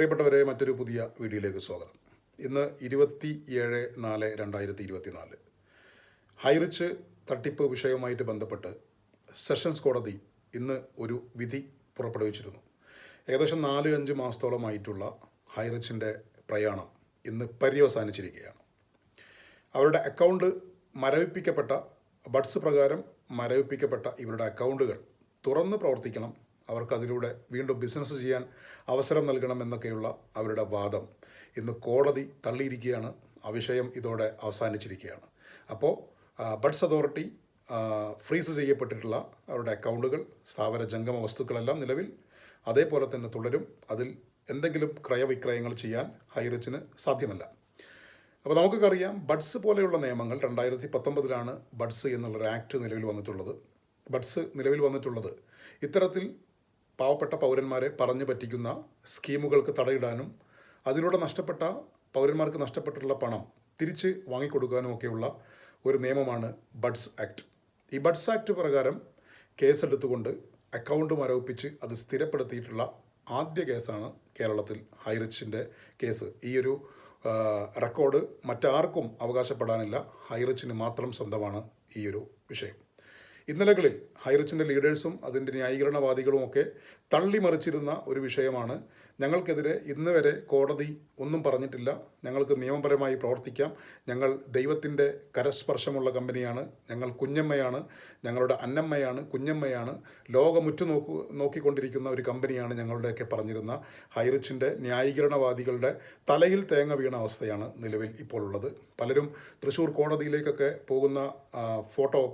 പ്രിയപ്പെട്ടവരെ, മറ്റൊരു പുതിയ വീഡിയോയിലേക്ക് സ്വാഗതം. ഇന്ന് 27/4/2024 ഹൈറിച്ച് തട്ടിപ്പ് വിഷയവുമായിട്ട് ബന്ധപ്പെട്ട് സെഷൻസ് കോടതി ഇന്ന് ഒരു വിധി പുറപ്പെടുവിച്ചിരുന്നു. ഏകദേശം 4-5 മാസത്തോളമായിട്ടുള്ള ഹൈറിച്ചിൻ്റെ പ്രയാണം ഇന്ന് പര്യവസാനിച്ചിരിക്കുകയാണ്. അവരുടെ അക്കൗണ്ട് മരവിപ്പിക്കപ്പെട്ട ബഡ്സ് പ്രകാരം മരവിപ്പിക്കപ്പെട്ട ഇവരുടെ അക്കൗണ്ടുകൾ തുറന്ന് പ്രവർത്തിക്കണം, അവർക്കതിലൂടെ വീണ്ടും ബിസിനസ് ചെയ്യാൻ അവസരം നൽകണമെന്നൊക്കെയുള്ള അവരുടെ വാദം ഇന്ന് കോടതി തള്ളിയിരിക്കുകയാണ്. ആ വിഷയം ഇതോടെ അവസാനിച്ചിരിക്കുകയാണ്. അപ്പോൾ ബഡ്സ് അതോറിറ്റി ഫ്രീസ് ചെയ്യപ്പെട്ടിട്ടുള്ള അവരുടെ അക്കൗണ്ടുകൾ, സ്ഥാവര ജംഗമ വസ്തുക്കളെല്ലാം നിലവിൽ അതേപോലെ തന്നെ തുടരും. അതിൽ എന്തെങ്കിലും ക്രയവിക്രയങ്ങൾ ചെയ്യാൻ ഹൈറിച്ചിന് സാധ്യമല്ല. അപ്പോൾ നമുക്കറിയാം, ബഡ്സ് പോലെയുള്ള നിയമങ്ങൾ 2019 ബഡ്സ് എന്നുള്ളൊരു ആക്ട് നിലവിൽ വന്നിട്ടുള്ളത്. ബഡ്സ് നിലവിൽ വന്നിട്ടുള്ളത് ഇത്തരത്തിൽ പാവപ്പെട്ട പൗരന്മാരെ പറഞ്ഞു പറ്റിക്കുന്ന സ്കീമുകൾക്ക് തടയിടാനും അതിലൂടെ പൗരന്മാർക്ക് നഷ്ടപ്പെട്ടിട്ടുള്ള പണം തിരിച്ച് വാങ്ങിക്കൊടുക്കാനും ഒക്കെയുള്ള ഒരു നിയമമാണ് ബഡ്സ് ആക്ട്. ഈ ബഡ്സ് ആക്ട് പ്രകാരം കേസെടുത്തുകൊണ്ട് അക്കൗണ്ട് മരവിപ്പിച്ച് അത് സ്ഥിരപ്പെടുത്തിയിട്ടുള്ള ആദ്യ കേസാണ് കേരളത്തിൽ ഹൈറിച്ചിൻ്റെ കേസ്. ഈയൊരു റെക്കോർഡ് മറ്റാർക്കും അവകാശപ്പെടാനില്ല, ഹൈറിച്ചിന് മാത്രം സ്വന്തമാണ് ഈയൊരു വിഷയം. ഇന്നലകളിൽ ഹൈറിച്ചിൻ്റെ ലീഡേഴ്സും അതിൻ്റെ ന്യായീകരണവാദികളും ഒക്കെ തള്ളിമറിച്ചിരുന്ന ഒരു വിഷയമാണ്, ഞങ്ങൾക്കെതിരെ ഇന്ന് വരെ കോടതി ഒന്നും പറഞ്ഞിട്ടില്ല, ഞങ്ങൾക്ക് നിയമപരമായി പ്രവർത്തിക്കാം, ഞങ്ങൾ ദൈവത്തിൻ്റെ കരസ്പർശമുള്ള കമ്പനിയാണ്, ഞങ്ങൾ കുഞ്ഞമ്മയാണ്, ഞങ്ങളുടെ അന്നമ്മയാണ്, കുഞ്ഞമ്മയാണ്, ലോകമുറ്റു നോക്കിക്കൊണ്ടിരിക്കുന്ന ഒരു കമ്പനിയാണ് ഞങ്ങളുടെയൊക്കെ പറഞ്ഞിരുന്ന ഹൈറിച്ചിൻ്റെ ന്യായീകരണവാദികളുടെ തലയിൽ തേങ്ങ വീണ അവസ്ഥയാണ് നിലവിൽ ഇപ്പോൾ ഉള്ളത്. പലരും തൃശ്ശൂർ കോടതിയിലേക്കൊക്കെ പോകുന്ന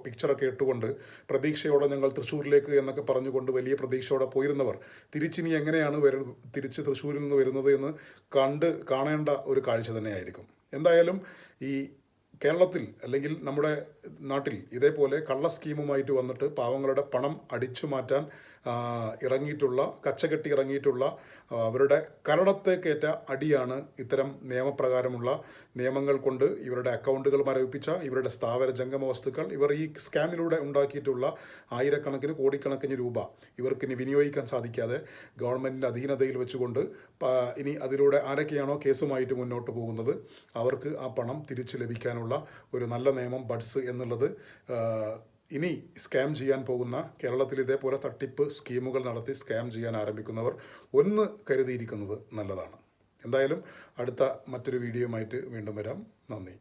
പിക്ചറൊക്കെ ഇട്ടുകൊണ്ട് പ്രതീക്ഷയോടെ ഞങ്ങൾ തൃശ്ശൂരിലേക്ക് എന്നൊക്കെ പറഞ്ഞുകൊണ്ട് വലിയ പ്രതീക്ഷയോടെ പോയിരുന്നവർ തിരിച്ചിനി എങ്ങനെയാണ് തിരിച്ച് തൃശ്ശൂരിൽ നിന്ന് വരുന്നത് എന്ന് കാണേണ്ട ഒരു കാഴ്ച തന്നെയായിരിക്കും. എന്തായാലും ഈ കേരളത്തിൽ അല്ലെങ്കിൽ നമ്മുടെ നാട്ടിൽ ഇതേപോലെ കള്ള സ്കീമുമായിട്ട് വന്നിട്ട് പാവങ്ങളുടെ പണം അടിച്ചു മാറ്റാൻ കച്ചകെട്ടി ഇറങ്ങിയിട്ടുള്ള അവരുടെ കരടത്തേക്കേറ്റ അടിയാണ് ഇത്തരം നിയമപ്രകാരമുള്ള നിയമങ്ങൾ കൊണ്ട് ഇവരുടെ അക്കൗണ്ടുകൾ മരവിപ്പിച്ച ഇവരുടെ സ്ഥാവര ജംഗമ വസ്തുക്കൾ ഇവർ ഈ സ്കാമിലൂടെ ഉണ്ടാക്കിയിട്ടുള്ള ആയിരക്കണക്കിന് കോടിക്കണക്കിന് രൂപ ഇവർക്കിനി വിനിയോഗിക്കാൻ സാധിക്കാതെ ഗവൺമെൻറ്റിൻ്റെ അധീനതയിൽ വെച്ചുകൊണ്ട് ഇനി അതിലൂടെ ആരൊക്കെയാണോ കേസുമായിട്ട് മുന്നോട്ട് പോകുന്നത് അവർക്ക് ആ പണം തിരിച്ചു ലഭിക്കാനുള്ള ഒരു നല്ല നിയമം ബഡ്സ് എന്നുള്ളത് ഇനി സ്കാം ചെയ്യാൻ പോകുന്ന കേരളത്തിൽ ഇതേപോലെ തട്ടിപ്പ് സ്കീമുകൾ നടത്തി സ്കാം ചെയ്യാൻ ആരംഭിക്കുന്നവർ ഒന്ന് കരുതിയിരിക്കുന്നത് നല്ലതാണ്. എന്തായാലും അടുത്ത മറ്റൊരു വീഡിയോയുമായിട്ട് വീണ്ടും വരാം. നന്ദി.